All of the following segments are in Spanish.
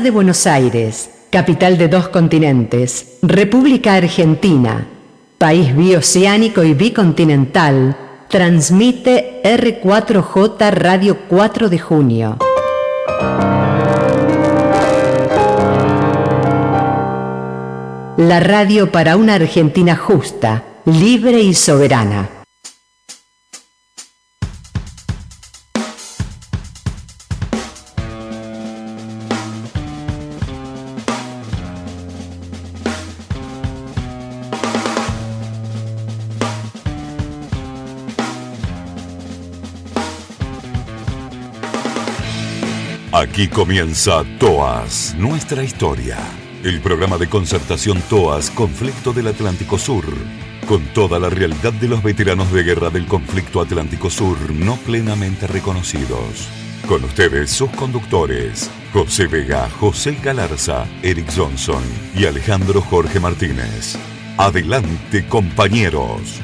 de Buenos Aires, capital de 2 continentes, República Argentina, país bioceánico y bicontinental, transmite R4J Radio 4 de Junio. La radio para una Argentina justa, libre y soberana. Aquí comienza TOAS, nuestra historia. El programa de concertación TOAS, Conflicto del Atlántico Sur. Con toda la realidad de los veteranos de guerra del conflicto Atlántico Sur no plenamente reconocidos. Con ustedes sus conductores, José Vega, José Galarza, Eric Johnson y Alejandro Jorge Martínez. Adelante, compañeros.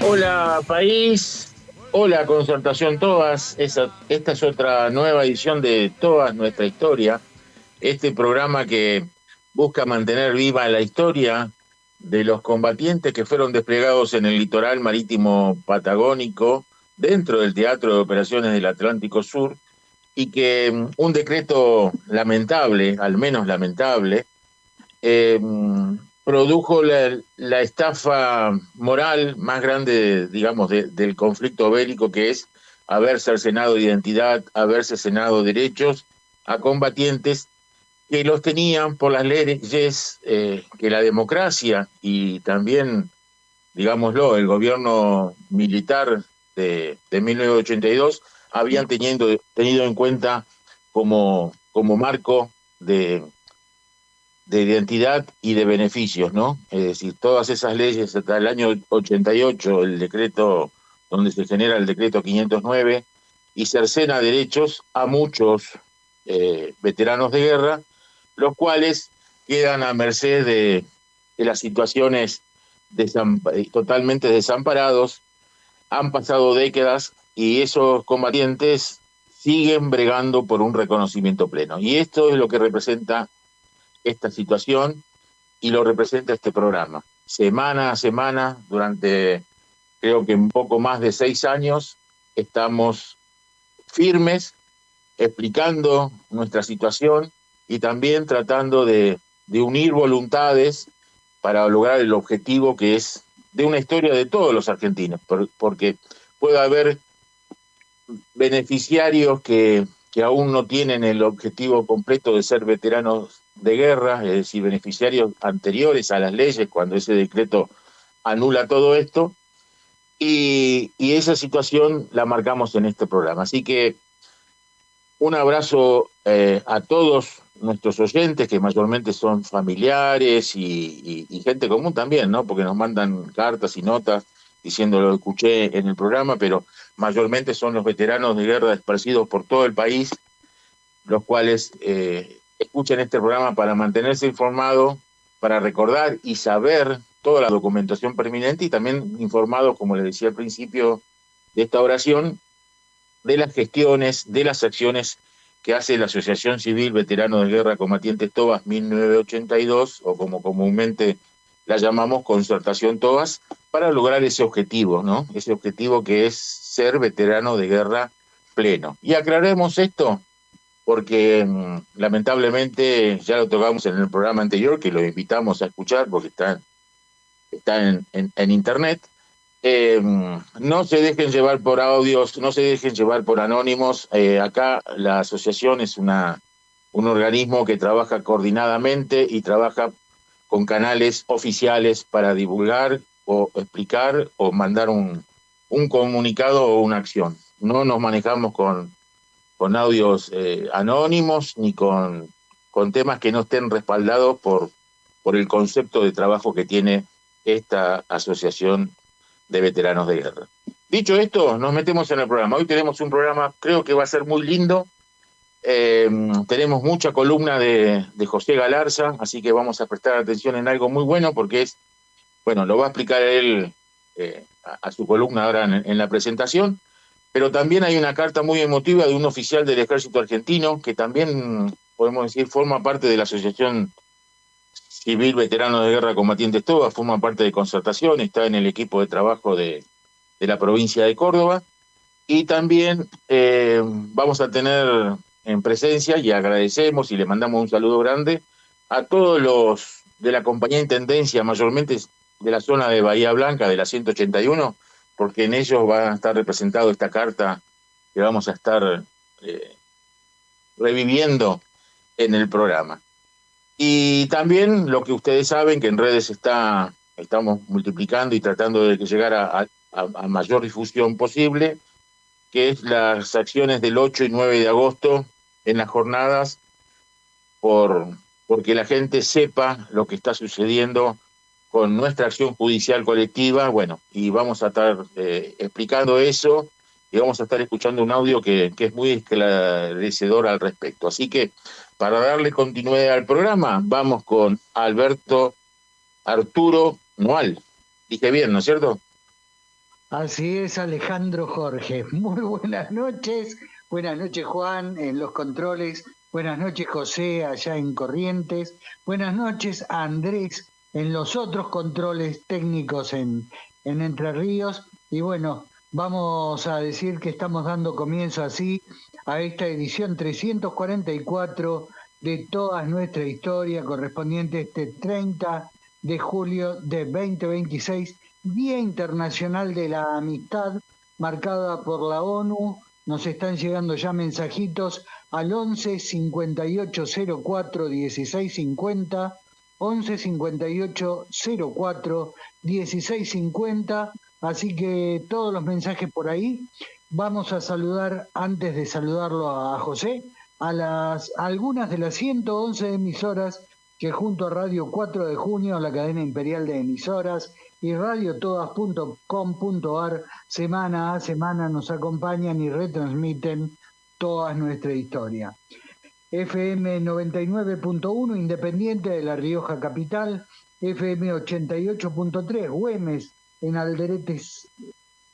Hola, país. Hola, Concertación TOAS. Esta es otra nueva edición de TOAS, nuestra historia. Este programa que busca mantener viva la historia de los combatientes que fueron desplegados en el litoral marítimo patagónico dentro del Teatro de Operaciones del Atlántico Sur y que un decreto lamentable, al menos lamentable, produjo la estafa moral más grande, digamos, del conflicto bélico, que es haber cercenado identidad, haber cercenado derechos a combatientes que los tenían por las leyes que la democracia y también, digámoslo, el gobierno militar de 1982 habían tenido en cuenta como marco de identidad y de beneficios, ¿no? Es decir, todas esas leyes hasta el año 88, el decreto donde se genera el decreto 509, y cercena derechos a muchos veteranos de guerra, los cuales quedan a merced de las situaciones totalmente desamparados. Han pasado décadas y esos combatientes siguen bregando por un reconocimiento pleno. Y esto es lo que representa esta situación y lo representa este programa. Semana a semana, durante creo que un poco más de 6 años, estamos firmes, explicando nuestra situación y también tratando de unir voluntades para lograr el objetivo que es de una historia de todos los argentinos, porque puede haber beneficiarios que aún no tienen el objetivo completo de ser veteranos de guerra, es decir, beneficiarios anteriores a las leyes, cuando ese decreto anula todo esto, y esa situación la marcamos en este programa. Así que un abrazo a todos nuestros oyentes, que mayormente son familiares y gente común también, ¿no? Porque nos mandan cartas y notas diciendo lo escuché en el programa, pero mayormente son los veteranos de guerra esparcidos por todo el país, los cuales escuchan este programa para mantenerse informados, para recordar y saber toda la documentación pertinente y también informados, como les decía al principio de esta oración, de las gestiones, de las acciones que hace la Asociación Civil Veteranos de Guerra Combatientes TOAS 1982, o como comúnmente la llamamos, Concertación TOAS, para lograr ese objetivo, ¿no? Ese objetivo que es ser veterano de guerra pleno. Y aclaremos esto porque lamentablemente ya lo tocamos en el programa anterior, que lo invitamos a escuchar porque está en internet. No se dejen llevar por audios, no se dejen llevar por anónimos. Acá la asociación es un organismo que trabaja coordinadamente y trabaja con canales oficiales para divulgar o explicar o mandar un comunicado o una acción. No nos manejamos con audios anónimos ni con temas que no estén respaldados por el concepto de trabajo que tiene esta asociación de veteranos de guerra. Dicho esto, nos metemos en el programa. Hoy tenemos un programa, creo que va a ser muy lindo. Tenemos mucha columna de José Galarza, así que vamos a prestar atención en algo muy bueno, porque lo va a explicar él a su columna ahora en la presentación, pero también hay una carta muy emotiva de un oficial del ejército argentino que también, podemos decir, forma parte de la Asociación Civil Veteranos de Guerra Combatientes Todas, forma parte de Concertación, está en el equipo de trabajo de la provincia de Córdoba, y también vamos a tener en presencia, y agradecemos y le mandamos un saludo grande a todos los de la compañía de intendencia, mayormente de la zona de Bahía Blanca, de la 181, porque en ellos va a estar representado esta carta que vamos a estar eh, reviviendo en el programa. Y también lo que ustedes saben, que en redes estamos multiplicando y tratando de llegar a mayor difusión posible, que es las acciones del 8 y 9 de agosto en las jornadas, por, porque la gente sepa lo que está sucediendo con nuestra acción judicial colectiva. Bueno, y vamos a estar explicando eso, y vamos a estar escuchando un audio que es muy esclarecedor al respecto. Así que, para darle continuidad al programa, vamos con Alberto Arturo Noal. Dije bien, ¿no es cierto? Así es, Alejandro Jorge. Muy buenas noches. Buenas noches, Juan, en los controles. Buenas noches, José, allá en Corrientes. Buenas noches, Andrés, en los otros controles técnicos en Entre Ríos. Y bueno, vamos a decir que estamos dando comienzo así a esta edición 344 de toda nuestra historia, correspondiente a este 30 de julio de 2026. Día Internacional de la Amistad, marcada por la ONU. Nos están llegando ya mensajitos al 11 58 04 16 50, 11 58 04 16 50. Así que todos los mensajes por ahí. Vamos a saludar, antes de saludarlo a José, a algunas de las 111 emisoras que junto a Radio 4 de Junio, la cadena imperial de emisoras, y radiotodas.com.ar semana a semana nos acompañan y retransmiten toda nuestra historia. FM 99.1 Independiente de La Rioja Capital, FM 88.3 Güemes en Alderetes,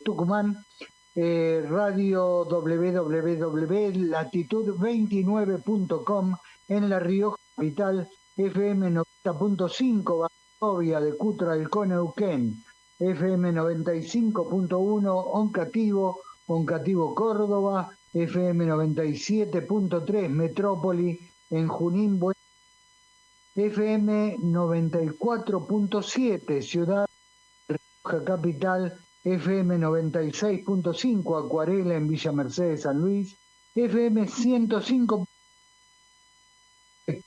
Tucumán, Radio www.latitud29.com en La Rioja Capital, FM 90.5 Varsovia de Cutra del Neuquén, FM 95.1 Oncativo Córdoba, FM 97.3 Metrópoli en Junín, FM 94.7 Ciudad de Rioja Capital, FM 96.5 Acuarela en Villa Mercedes San Luis, FM 105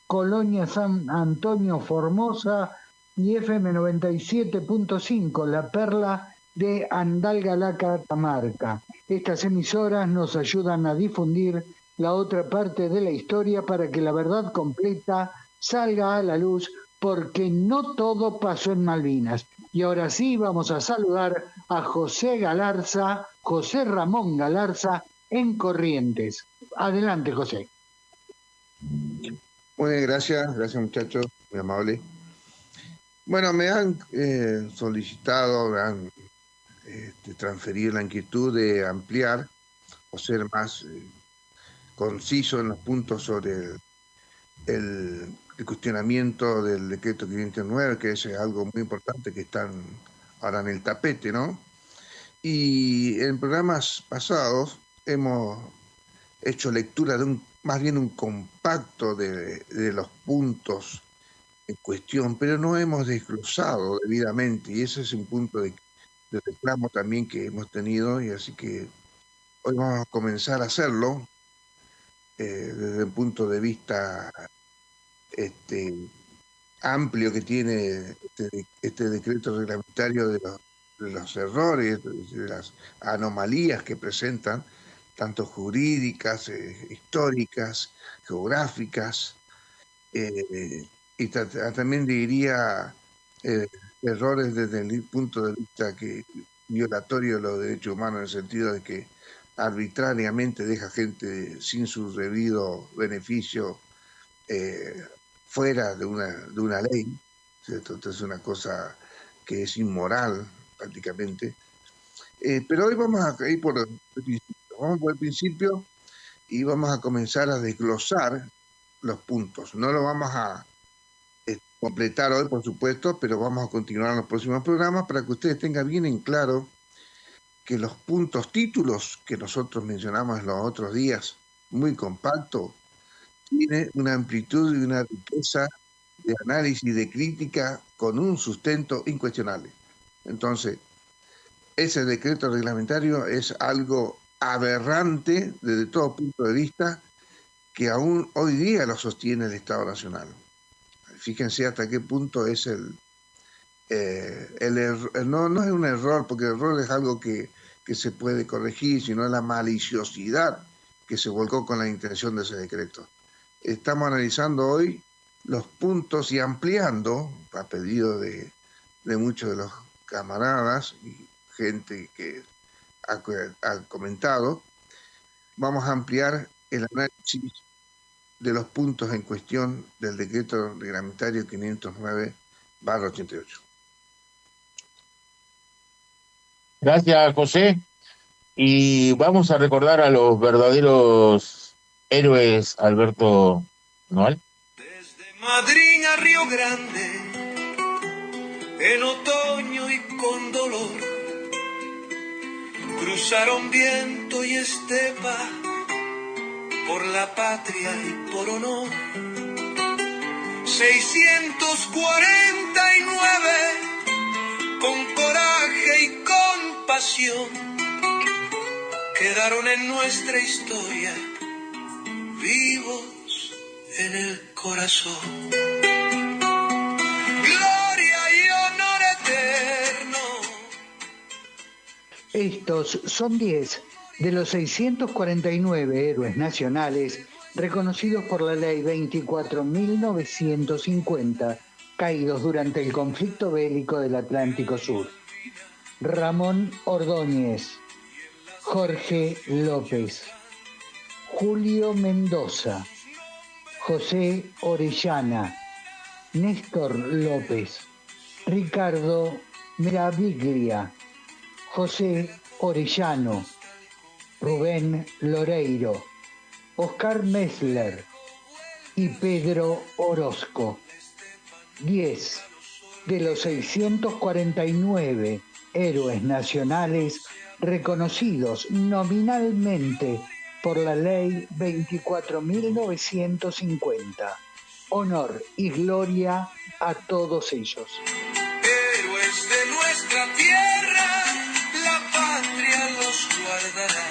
Colonia San Antonio Formosa y FM 97.5 La Perla de Andalgalá, Catamarca. Estas emisoras nos ayudan a difundir la otra parte de la historia para que la verdad completa salga a la luz, porque no todo pasó en Malvinas. Y ahora sí vamos a saludar a José Ramón Galarza en Corrientes. Adelante, José. Muy bien, gracias muchachos, muy amable. Bueno, me han solicitado, me han transferido la inquietud de ampliar o ser más conciso en los puntos sobre el cuestionamiento del decreto 509, que es algo muy importante que están ahora en el tapete, ¿no? Y en programas pasados hemos hecho lectura de más bien un compacto de los puntos en cuestión, pero no hemos desglosado debidamente, y ese es un punto de reclamo también que hemos tenido, y así que hoy vamos a comenzar a hacerlo desde el punto de vista amplio que tiene este decreto reglamentario de los errores, de las anomalías que presentan, tanto jurídicas, históricas, geográficas, y también diría errores desde el punto de vista violatorio de los derechos humanos, en el sentido de que arbitrariamente deja gente sin su debido beneficio fuera de una ley, ¿cierto? Entonces es una cosa que es inmoral prácticamente. Pero hoy vamos a ir por el principio. Vamos por el principio y vamos a comenzar a desglosar los puntos. No lo vamos a completar hoy, por supuesto, pero vamos a continuar en los próximos programas para que ustedes tengan bien en claro que los puntos títulos que nosotros mencionamos en los otros días, muy compacto, tiene una amplitud y una riqueza de análisis, de crítica, con un sustento incuestionable. Entonces, ese decreto reglamentario es algo aberrante desde todo punto de vista, que aún hoy día lo sostiene el Estado Nacional. Fíjense hasta qué punto es el error. No es un error, porque el error es algo que se puede corregir, sino la maliciosidad que se volcó con la intención de ese decreto. Estamos analizando hoy los puntos y ampliando, a pedido de muchos de los camaradas y gente que ha comentado, vamos a ampliar el análisis de los puntos en cuestión del decreto reglamentario 509/88. Gracias, José. Y vamos a recordar a los verdaderos héroes, Alberto Noal. Desde Madrid a Río Grande, en otoño y con dolor, cruzaron viento y estepa por la patria y por honor. 649, con coraje y con pasión, quedaron en nuestra historia, vivos en el corazón. Gloria y honor eterno. Estos son 10 de los 649 héroes nacionales reconocidos por la Ley 24.950, caídos durante el conflicto bélico del Atlántico Sur. Ramón Ordóñez, Jorge López, Julio Mendoza, José Orellana, Néstor López, Ricardo Meraviglia, José Orellano, Rubén Loreiro, Oscar Messler y Pedro Orozco. 10 de los 649 héroes nacionales reconocidos nominalmente por la Ley 24.950. Honor y gloria a todos ellos. Héroes de nuestra tierra, la patria los guardará.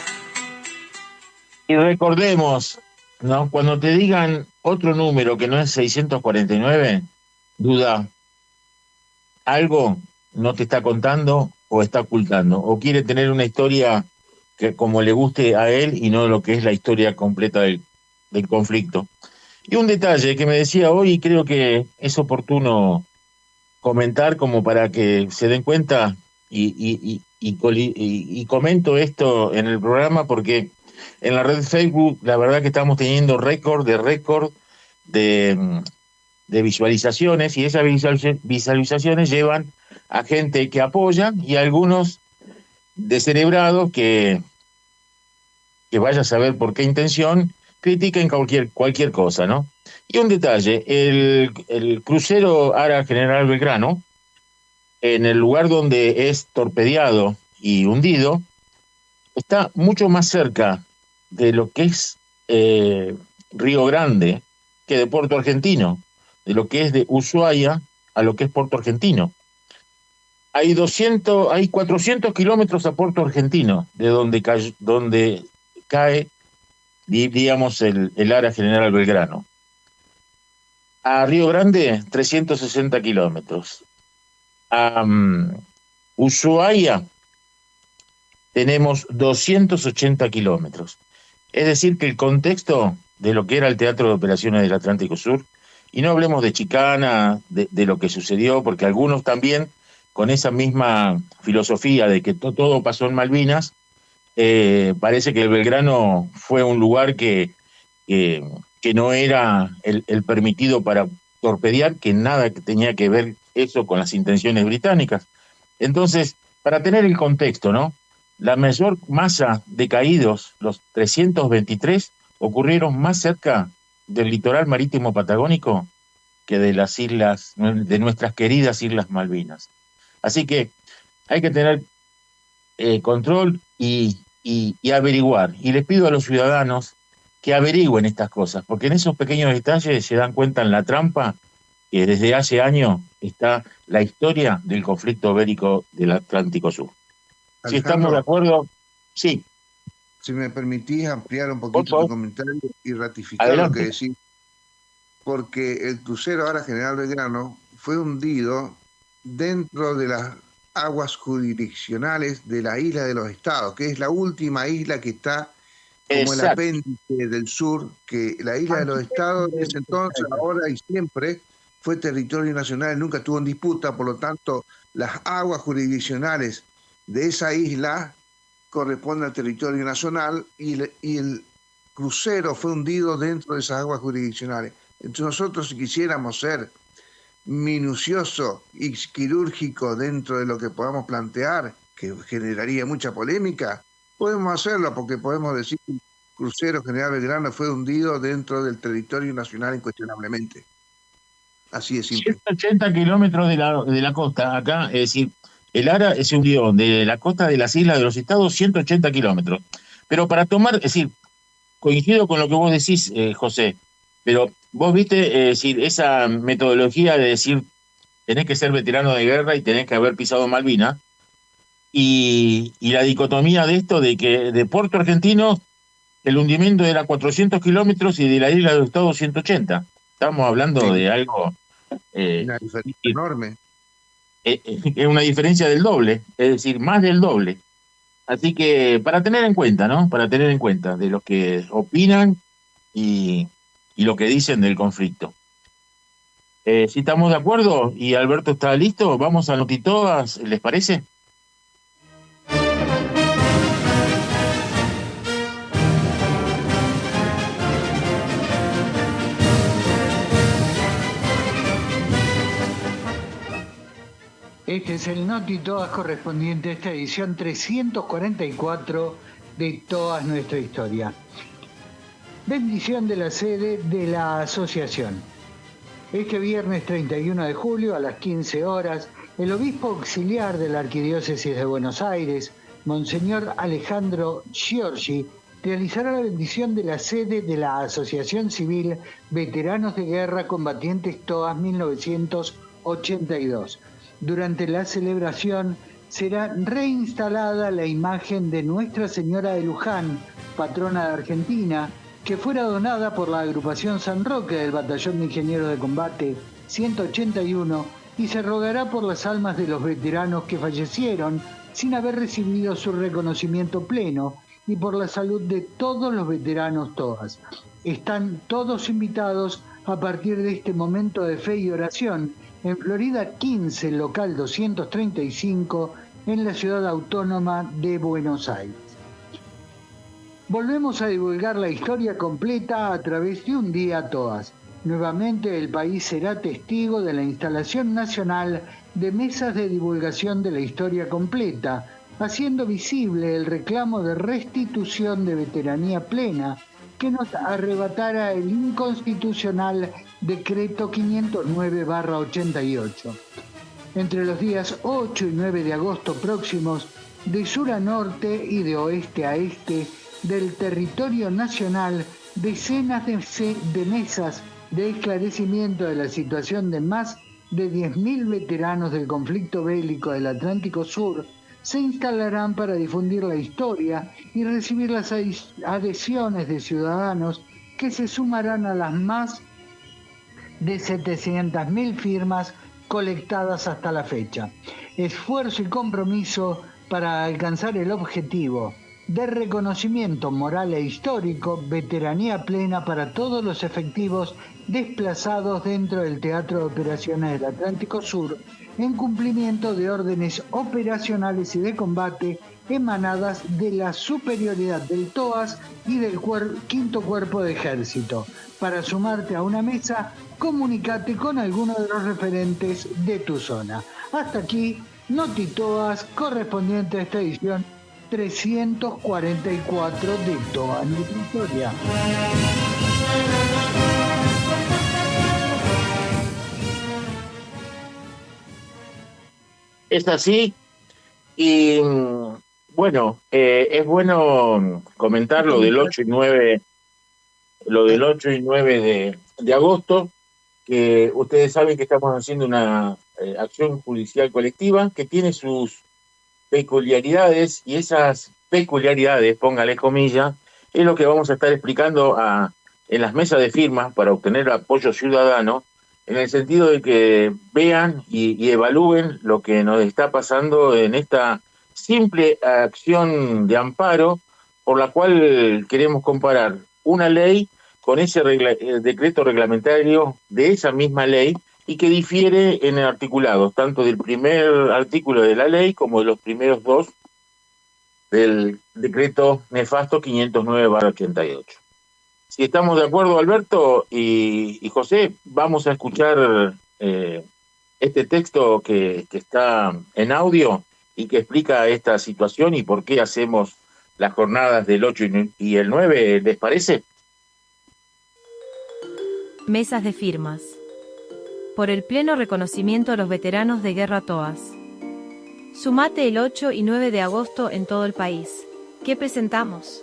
Y recordemos, ¿no? Cuando te digan otro número que no es 649, duda, algo no te está contando o está ocultando, o quiere tener una historia que como le guste a él y no lo que es la historia completa del conflicto. Y un detalle que me decía hoy, y creo que es oportuno comentar como para que se den cuenta, y comento esto en el programa porque en la red Facebook la verdad que estamos teniendo récord de visualizaciones, y esas visualizaciones llevan a gente que apoya y a algunos descerebrados que vaya a saber por qué intención critiquen cualquier cosa, ¿no? Y un detalle, el crucero Ara General Belgrano, en el lugar donde es torpedeado y hundido, está mucho más cerca de lo que es Río Grande que de Puerto Argentino, de lo que es de Ushuaia a lo que es Puerto Argentino. Hay 400 kilómetros a Puerto Argentino, de donde cae, digamos, el Ara General Belgrano. A Río Grande, 360 kilómetros. A Ushuaia tenemos 280 kilómetros. Es decir, que el contexto de lo que era el Teatro de Operaciones del Atlántico Sur, y no hablemos de Chicana, de lo que sucedió, porque algunos también, con esa misma filosofía de que todo pasó en Malvinas, parece que el Belgrano fue un lugar que no era el permitido para torpedear, que nada tenía que ver eso con las intenciones británicas. Entonces, para tener el contexto, ¿no? La mayor masa de caídos, los 323, ocurrieron más cerca del litoral marítimo patagónico que de las islas, de nuestras queridas Islas Malvinas. Así que hay que tener control y averiguar. Y les pido a los ciudadanos que averigüen estas cosas, porque en esos pequeños detalles se dan cuenta en la trampa que desde hace años está la historia del conflicto bélico del Atlántico Sur. Si estamos de Alejandro, acuerdo, sí, si me permitís ampliar un por poquito tu favor, comentario y ratificar lo que adelante. decís, porque el crucero ahora General Belgrano fue hundido dentro de las aguas jurisdiccionales de la isla de los Estados, que es la última isla que está como el Exacto. apéndice del sur, que la isla de los Estados desde entonces, ahora y siempre fue territorio nacional, nunca estuvo en disputa, por lo tanto, las aguas jurisdiccionales de esa isla corresponden al territorio nacional y el crucero fue hundido dentro de esas aguas jurisdiccionales. Entonces nosotros, si quisiéramos ser minucioso y quirúrgico dentro de lo que podamos plantear, que generaría mucha polémica, podemos hacerlo porque podemos decir que el crucero General Belgrano fue hundido dentro del territorio nacional incuestionablemente. Así de simple. 180 kilómetros de la costa, acá, es decir, el ARA se hundió de la costa de las islas de los estados 180 kilómetros. Pero para tomar, es decir, coincido con lo que vos decís, José, pero vos viste, es decir, esa metodología de decir, tenés que ser veterano de guerra y tenés que haber pisado Malvinas, y la dicotomía de esto de que de Puerto Argentino el hundimiento era 400 kilómetros y de la isla de los estados 180. Estamos hablando Sí, de algo... una diferencia enorme. es una diferencia del doble, es decir, más del doble. Así que para tener en cuenta, ¿no? Para tener en cuenta de lo que opinan y, y lo que dicen del conflicto. Si estamos de acuerdo y Alberto está listo, vamos a Notitoas, ¿les parece? Este es el Noti Todas correspondiente a esta edición 344 de Todas Nuestra Historia. Bendición de la sede de la asociación. Este viernes 31 de julio a las 15 horas, el obispo auxiliar de la Arquidiócesis de Buenos Aires, Monseñor Alejandro Giorgi, realizará la bendición de la sede de la Asociación Civil Veteranos de Guerra Combatientes TOAS 1982. Durante la celebración será reinstalada la imagen de Nuestra Señora de Luján, patrona de Argentina, que fuera donada por la agrupación San Roque del Batallón de Ingenieros de Combate 181 y se rogará por las almas de los veteranos que fallecieron sin haber recibido su reconocimiento pleno y por la salud de todos los veteranos TOAS. Están todos invitados a partir de este momento de fe y oración en Florida 15, local 235, en la ciudad autónoma de Buenos Aires. Volvemos a divulgar la historia completa a través de Un Día TOAS. Nuevamente el país será testigo de la instalación nacional de mesas de divulgación de la historia completa, haciendo visible el reclamo de restitución de veteranía plena que nos arrebatara el inconstitucional Decreto 509/88. Entre los días 8 y 9 de agosto próximos, de sur a norte y de oeste a este del territorio nacional, decenas de mesas de esclarecimiento de la situación de más de 10.000 veteranos del conflicto bélico del Atlántico Sur se instalarán para difundir la historia y recibir las adhesiones de ciudadanos que se sumarán a las más de 700.000 firmas colectadas hasta la fecha. Esfuerzo y compromiso para alcanzar el objetivo de reconocimiento moral e histórico, veteranía plena para todos los efectivos desplazados dentro del Teatro de Operaciones del Atlántico Sur, en cumplimiento de órdenes operacionales y de combate emanadas de la superioridad del TOAS y del Quinto Cuerpo de Ejército. Para sumarte a una mesa, comunícate con alguno de los referentes de tu zona. Hasta aquí, Noti TOAS, correspondiente a esta edición 1344 de toda nuestra historia. Es así. Y bueno, es bueno comentar lo del 8 y 9, lo del 8 y 9 de agosto, que ustedes saben que estamos haciendo una acción judicial colectiva que tiene sus peculiaridades, y esas peculiaridades, póngale comillas, es lo que vamos a estar explicando en las mesas de firmas para obtener apoyo ciudadano, en el sentido de que vean y evalúen lo que nos está pasando en esta simple acción de amparo, por la cual queremos comparar una ley con ese decreto reglamentario de esa misma ley, y que difiere en el articulado, tanto del primer artículo de la ley como de los primeros dos del decreto nefasto 509/88. Si estamos de acuerdo, Alberto y José, vamos a escuchar este texto que está en audio y que explica esta situación y por qué hacemos las jornadas del 8 y el 9, ¿les parece? Mesas de firmas. Por el pleno reconocimiento a los veteranos de Guerra TOAS. Sumate el 8 y 9 de agosto en todo el país. ¿Qué presentamos?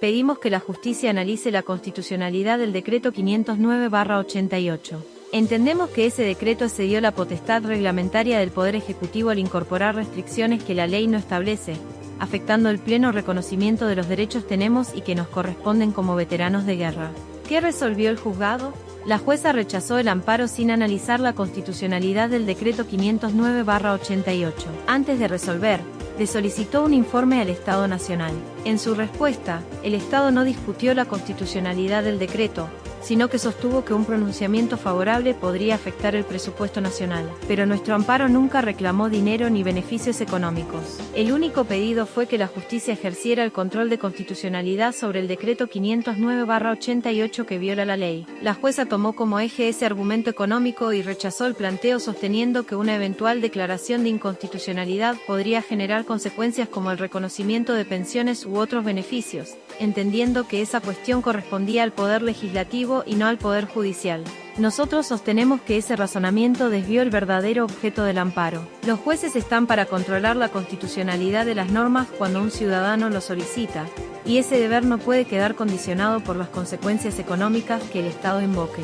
Pedimos que la justicia analice la constitucionalidad del decreto 509/88. Entendemos que ese decreto excedió la potestad reglamentaria del Poder Ejecutivo al incorporar restricciones que la ley no establece, afectando el pleno reconocimiento de los derechos tenemos y que nos corresponden como veteranos de guerra. ¿Qué resolvió el juzgado? La jueza rechazó el amparo sin analizar la constitucionalidad del decreto 509/88. Antes de resolver, le solicitó un informe al Estado Nacional. En su respuesta, el Estado no discutió la constitucionalidad del decreto, sino que sostuvo que un pronunciamiento favorable podría afectar el presupuesto nacional. Pero nuestro amparo nunca reclamó dinero ni beneficios económicos. El único pedido fue que la justicia ejerciera el control de constitucionalidad sobre el decreto 509/88 que viola la ley. La jueza tomó como eje ese argumento económico y rechazó el planteo sosteniendo que una eventual declaración de inconstitucionalidad podría generar consecuencias como el reconocimiento de pensiones u otros beneficios, entendiendo que esa cuestión correspondía al Poder Legislativo y no al Poder Judicial. Nosotros sostenemos que ese razonamiento desvió el verdadero objeto del amparo. Los jueces están para controlar la constitucionalidad de las normas cuando un ciudadano lo solicita, y ese deber no puede quedar condicionado por las consecuencias económicas que el Estado invoque.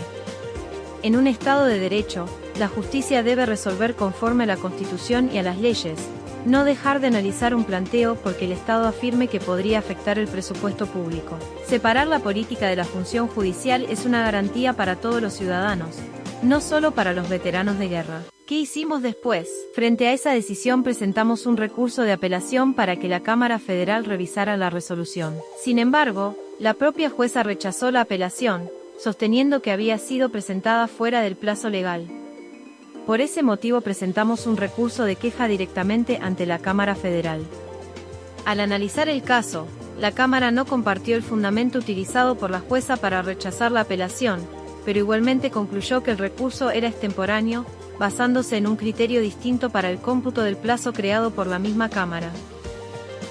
En un Estado de Derecho, la justicia debe resolver conforme a la Constitución y a las leyes, no dejar de analizar un planteo porque el Estado afirme que podría afectar el presupuesto público. Separar la política de la función judicial es una garantía para todos los ciudadanos, no solo para los veteranos de guerra. ¿Qué hicimos después? Frente a esa decisión presentamos un recurso de apelación para que la Cámara Federal revisara la resolución. Sin embargo, la propia jueza rechazó la apelación, sosteniendo que había sido presentada fuera del plazo legal. Por ese motivo presentamos un recurso de queja directamente ante la Cámara Federal. Al analizar el caso, la Cámara no compartió el fundamento utilizado por la jueza para rechazar la apelación, pero igualmente concluyó que el recurso era extemporáneo, basándose en un criterio distinto para el cómputo del plazo creado por la misma Cámara.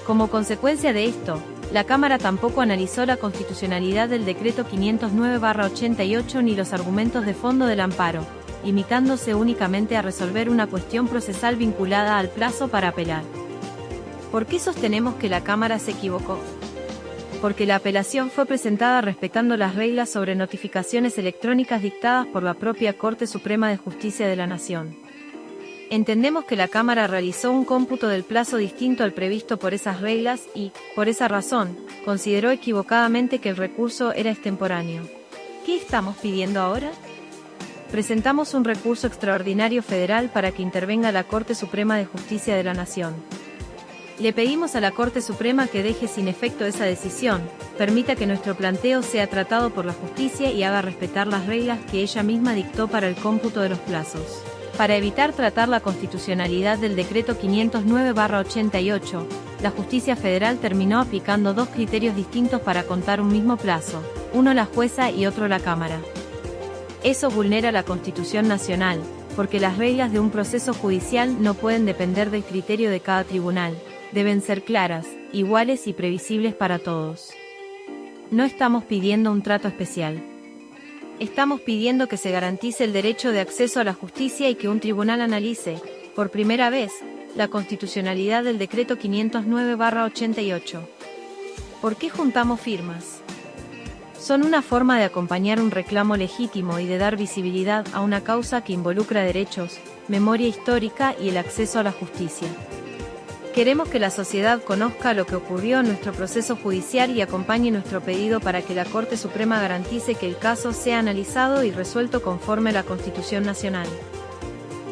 Como consecuencia de esto, la Cámara tampoco analizó la constitucionalidad del decreto 509/88 ni los argumentos de fondo del amparo, limitándose únicamente a resolver una cuestión procesal vinculada al plazo para apelar. ¿Por qué sostenemos que la Cámara se equivocó? Porque la apelación fue presentada respetando las reglas sobre notificaciones electrónicas dictadas por la propia Corte Suprema de Justicia de la Nación. Entendemos que la Cámara realizó un cómputo del plazo distinto al previsto por esas reglas y, por esa razón, consideró equivocadamente que el recurso era extemporáneo. ¿Qué estamos pidiendo ahora? Presentamos un recurso extraordinario federal para que intervenga la Corte Suprema de Justicia de la Nación. Le pedimos a la Corte Suprema que deje sin efecto esa decisión, permita que nuestro planteo sea tratado por la justicia y haga respetar las reglas que ella misma dictó para el cómputo de los plazos. Para evitar tratar la constitucionalidad del decreto 509/88, la justicia federal terminó aplicando dos criterios distintos para contar un mismo plazo, uno la jueza y otro la Cámara. Eso vulnera la Constitución Nacional, porque las reglas de un proceso judicial no pueden depender del criterio de cada tribunal, deben ser claras, iguales y previsibles para todos. No estamos pidiendo un trato especial. Estamos pidiendo que se garantice el derecho de acceso a la justicia y que un tribunal analice, por primera vez, la constitucionalidad del decreto 509/88. ¿Por qué juntamos firmas? Son una forma de acompañar un reclamo legítimo y de dar visibilidad a una causa que involucra derechos, memoria histórica y el acceso a la justicia. Queremos que la sociedad conozca lo que ocurrió en nuestro proceso judicial y acompañe nuestro pedido para que la Corte Suprema garantice que el caso sea analizado y resuelto conforme a la Constitución Nacional.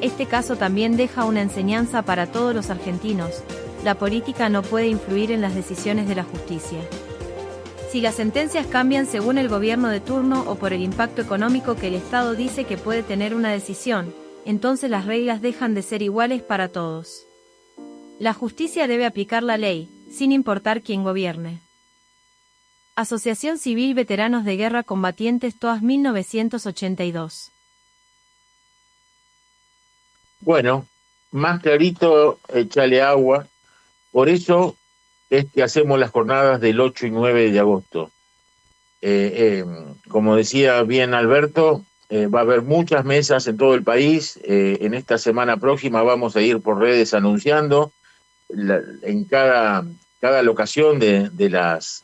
Este caso también deja una enseñanza para todos los argentinos: la política no puede influir en las decisiones de la justicia. Si las sentencias cambian según el gobierno de turno o por el impacto económico que el Estado dice que puede tener una decisión, entonces las reglas dejan de ser iguales para todos. La justicia debe aplicar la ley, sin importar quién gobierne. Asociación Civil Veteranos de Guerra Combatientes TOAS 1982. Bueno, más clarito, échale agua. Por eso es que hacemos las jornadas del 8 y 9 de agosto. Como decía bien Alberto, va a haber muchas mesas en todo el país. En esta semana próxima vamos a ir por redes anunciando en cada locación de las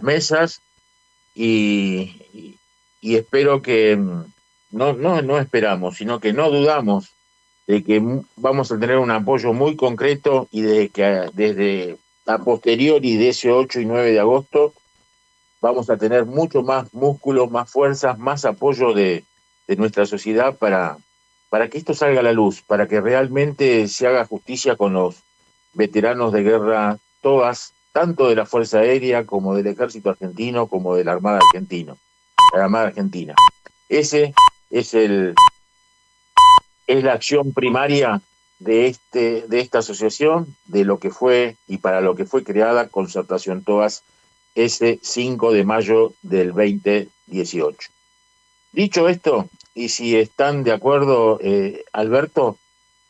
mesas y espero que, no esperamos, sino que no dudamos de que vamos a tener un apoyo muy concreto y de que desde a posteriori de ese 8 y 9 de agosto vamos a tener mucho más músculo, más fuerzas, más apoyo de nuestra sociedad para que esto salga a la luz, para que realmente se haga justicia con los veteranos de guerra TOAS, tanto de la Fuerza Aérea como del Ejército Argentino, como de la Armada Argentina. Ese es la acción primaria de esta asociación, de lo que fue y para lo que fue creada Concertación TOAS ese 5 de mayo del 2018. Dicho esto, y si están de acuerdo, Alberto,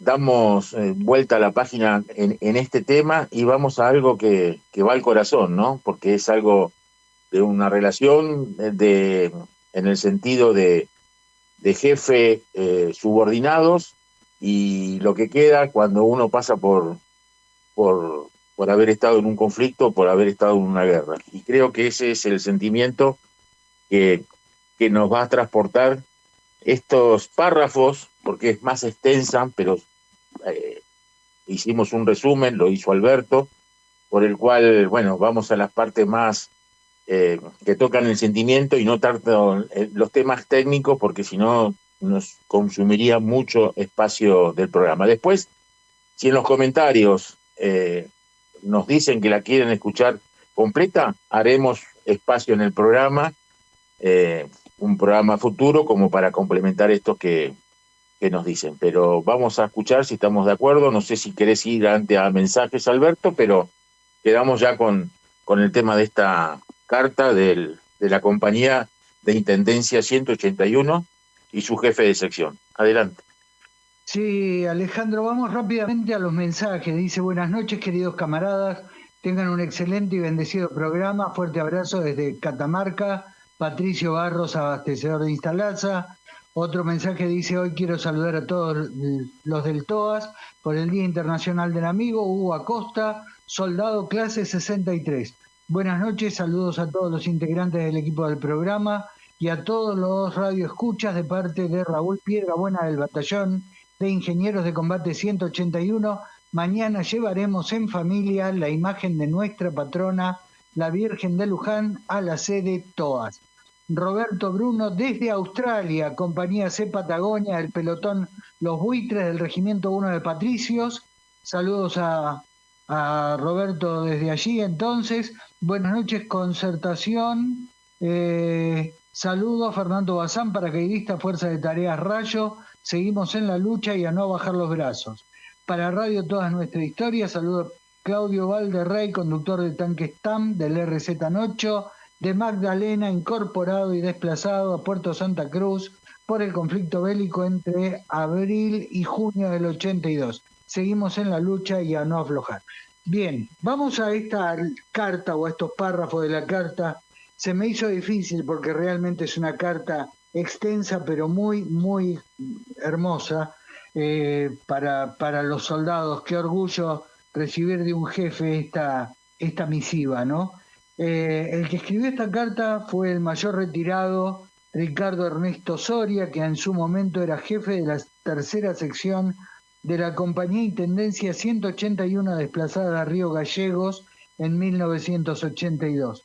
damos vuelta a la página en este tema y vamos a algo que va al corazón, ¿no? Porque es algo de una relación en el sentido de jefe subordinados, y lo que queda cuando uno pasa por haber estado en un conflicto, por haber estado en una guerra. Y creo que ese es el sentimiento que nos va a transportar estos párrafos, porque es más extensa, pero hicimos un resumen, lo hizo Alberto, por el cual, bueno, vamos a las partes más que tocan el sentimiento y no tanto los temas técnicos, porque si no nos consumiría mucho espacio del programa. Después, si en los comentarios nos dicen que la quieren escuchar completa, haremos espacio en el programa, un programa futuro como para complementar esto que nos dicen. Pero vamos a escuchar si estamos de acuerdo. No sé si querés ir antes a mensajes, Alberto, pero quedamos ya con el tema de esta carta de la compañía de Intendencia 181 y su jefe de sección. Adelante. Sí, Alejandro, vamos rápidamente a los mensajes. Dice: buenas noches, queridos camaradas, tengan un excelente y bendecido programa. Fuerte abrazo desde Catamarca, Patricio Barros, abastecedor de Instalaza. Otro mensaje dice: hoy quiero saludar a todos los del TOAS por el Día Internacional del Amigo. Hugo Acosta, soldado clase 63. Buenas noches, saludos a todos los integrantes del equipo del programa y a todos los radioescuchas de parte de Raúl Piedrabuena del Batallón de Ingenieros de Combate 181. Mañana llevaremos en familia la imagen de nuestra patrona, la Virgen de Luján, a la sede TOAS. Roberto Bruno desde Australia, compañía C Patagonia, el pelotón Los Buitres del Regimiento 1 de Patricios. Saludos a Roberto desde allí. Entonces, buenas noches, Concertación. Saludo a Fernando Bazán, paracaidista, Fuerza de Tareas Rayo. Seguimos en la lucha y a no bajar los brazos. Para Radio Toda Nuestra Historia, saludo a Claudio Valderrey, conductor de tanque STAM del RZ-8, de Magdalena, incorporado y desplazado a Puerto Santa Cruz por el conflicto bélico entre abril y junio del 82. Seguimos en la lucha y a no aflojar. Bien, vamos a esta carta o a estos párrafos de la carta. Se me hizo difícil porque realmente es una carta extensa pero muy, muy hermosa para los soldados. Qué orgullo recibir de un jefe esta misiva, ¿no? El que escribió esta carta fue el mayor retirado Ricardo Ernesto Soria, que en su momento era jefe de la tercera sección de la Compañía Intendencia 181 desplazada a Río Gallegos en 1982.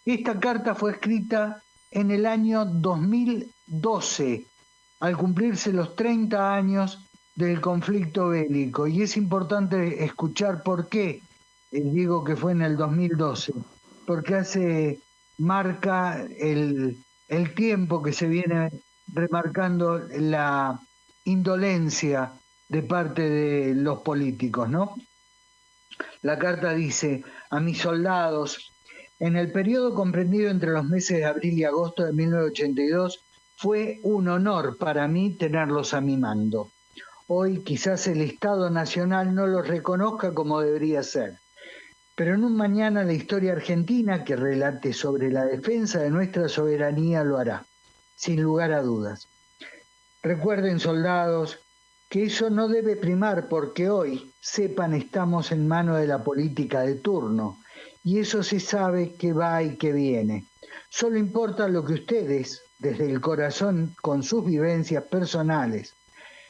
Esta carta fue escrita en el año 2012, al cumplirse los 30 años del conflicto bélico, y es importante escuchar por qué digo que fue en el 2012, porque marca el tiempo que se viene remarcando la indolencia de parte de los políticos, ¿no? La carta dice: a mis soldados, en el periodo comprendido entre los meses de abril y agosto de 1982, fue un honor para mí tenerlos a mi mando. Hoy quizás el Estado Nacional no los reconozca como debería ser, pero en un mañana la historia argentina que relate sobre la defensa de nuestra soberanía lo hará, sin lugar a dudas. Recuerden, soldados, que eso no debe primar porque hoy, sepan, estamos en manos de la política de turno y eso se sabe que va y que viene. Solo importa lo que ustedes, desde el corazón, con sus vivencias personales,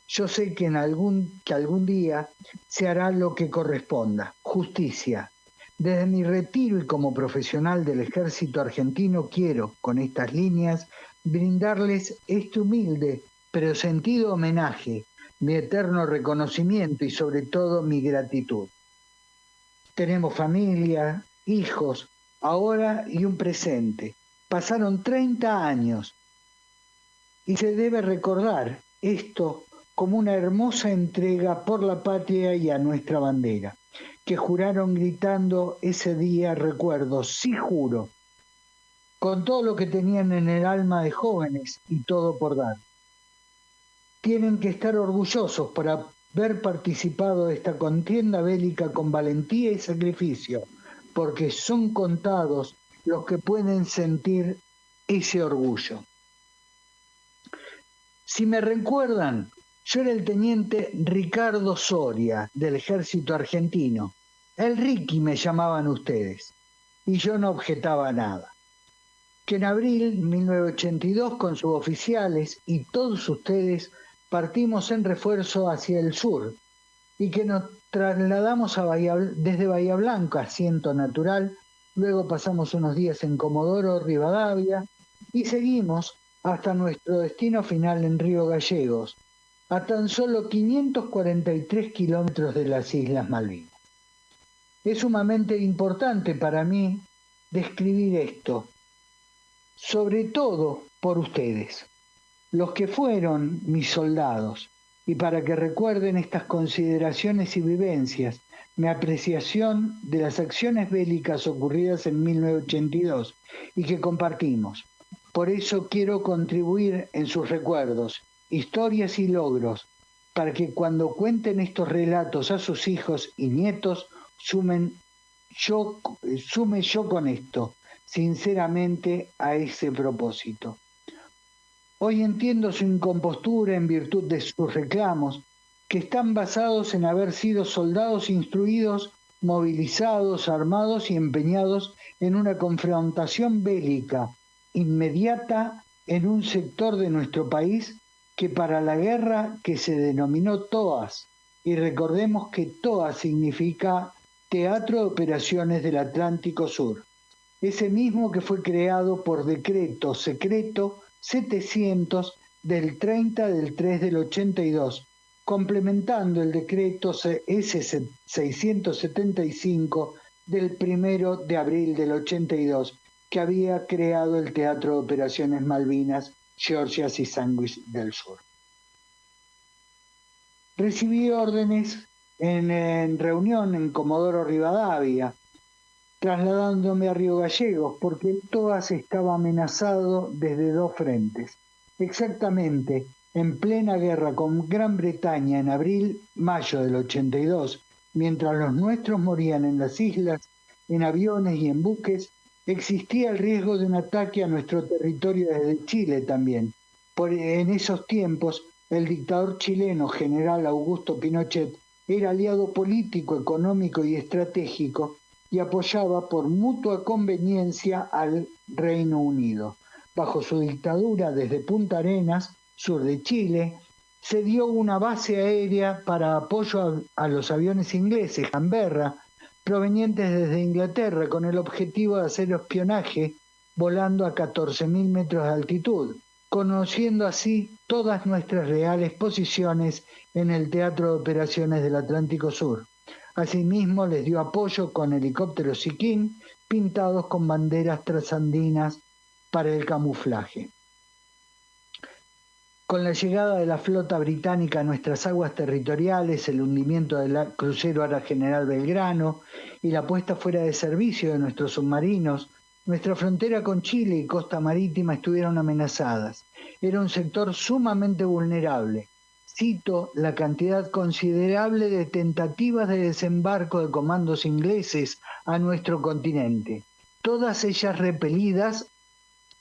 yo sé que algún día se hará lo que corresponda, justicia. Desde mi retiro y como profesional del Ejército Argentino quiero, con estas líneas, brindarles este humilde pero sentido homenaje, mi eterno reconocimiento y sobre todo mi gratitud. Tenemos familia, hijos, ahora y un presente. Pasaron 30 años y se debe recordar esto como una hermosa entrega por la patria y a nuestra bandera, que juraron gritando ese día, recuerdo, sí juro, con todo lo que tenían en el alma de jóvenes y todo por dar. Tienen que estar orgullosos por haber participado de esta contienda bélica con valentía y sacrificio, porque son contados los que pueden sentir ese orgullo. Si me recuerdan, yo era el teniente Ricardo Soria del Ejército Argentino. El Ricky me llamaban ustedes, y yo no objetaba nada. Que en abril de 1982, con suboficiales y todos ustedes, partimos en refuerzo hacia el sur y que nos trasladamos desde Bahía Blanca, asiento natural, luego pasamos unos días en Comodoro Rivadavia y seguimos hasta nuestro destino final en Río Gallegos, a tan solo 543 kilómetros de las Islas Malvinas. Es sumamente importante para mí describir esto, sobre todo por ustedes, los que fueron mis soldados, y para que recuerden estas consideraciones y vivencias, mi apreciación de las acciones bélicas ocurridas en 1982 y que compartimos. Por eso quiero contribuir en sus recuerdos, historias y logros, para que cuando cuenten estos relatos a sus hijos y nietos, sume yo con esto, sinceramente, a ese propósito. Hoy entiendo su incompostura en virtud de sus reclamos, que están basados en haber sido soldados instruidos, movilizados, armados y empeñados en una confrontación bélica inmediata en un sector de nuestro país que para la guerra que se denominó TOAS, y recordemos que TOAS significa Teatro de Operaciones del Atlántico Sur, ese mismo que fue creado por decreto secreto 700 del 30 del 3 del 82, complementando el decreto S675 del 1 de abril del 82, que había creado el Teatro de Operaciones Malvinas, Georgias y Sandwich del Sur. Recibí órdenes en reunión en Comodoro Rivadavia, trasladándome a Río Gallegos, porque el TOAS estaba amenazado desde dos frentes. Exactamente, en plena guerra con Gran Bretaña en abril-mayo del 82, Mientras los nuestros morían en las islas, en aviones y en buques, existía el riesgo de un ataque a nuestro territorio desde Chile también. En esos tiempos, el dictador chileno, general Augusto Pinochet, era aliado político, económico y estratégico y apoyaba por mutua conveniencia al Reino Unido. Bajo su dictadura, desde Punta Arenas, sur de Chile, se dio una base aérea para apoyo a los aviones ingleses, Canberra, provenientes desde Inglaterra, con el objetivo de hacer espionaje volando a 14.000 metros de altitud, conociendo así todas nuestras reales posiciones en el teatro de operaciones del Atlántico Sur. Asimismo, les dio apoyo con helicópteros Siquín pintados con banderas trasandinas para el camuflaje. Con la llegada de la flota británica a nuestras aguas territoriales, el hundimiento del crucero Ara General Belgrano y la puesta fuera de servicio de nuestros submarinos, nuestra frontera con Chile y costa marítima estuvieron amenazadas. Era un sector sumamente vulnerable. Cito la cantidad considerable de tentativas de desembarco de comandos ingleses a nuestro continente, todas ellas repelidas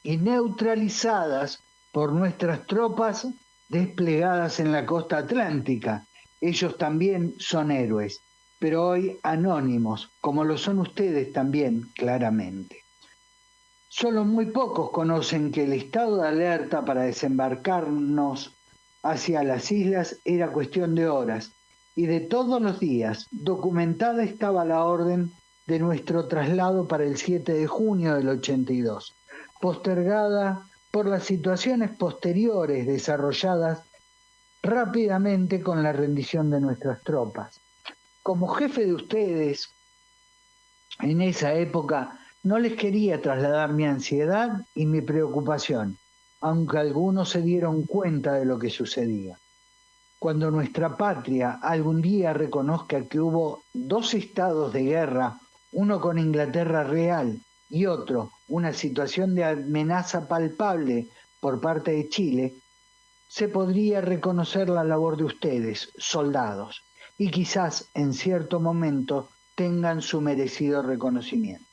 y neutralizadas por nuestras tropas desplegadas en la costa atlántica. Ellos también son héroes, pero hoy anónimos, como lo son ustedes también, claramente. Solo muy pocos conocen que el estado de alerta para desembarcarnos hacia las islas era cuestión de horas, y de todos los días. Documentada estaba la orden de nuestro traslado para el 7 de junio del 82, postergada por las situaciones posteriores desarrolladas rápidamente con la rendición de nuestras tropas. Como jefe de ustedes, en esa época no les quería trasladar mi ansiedad y mi preocupación, aunque algunos se dieron cuenta de lo que sucedía. Cuando nuestra patria algún día reconozca que hubo 2 estados de guerra, uno con Inglaterra real y otro, una situación de amenaza palpable por parte de Chile, se podría reconocer la labor de ustedes, soldados, y quizás en cierto momento tengan su merecido reconocimiento.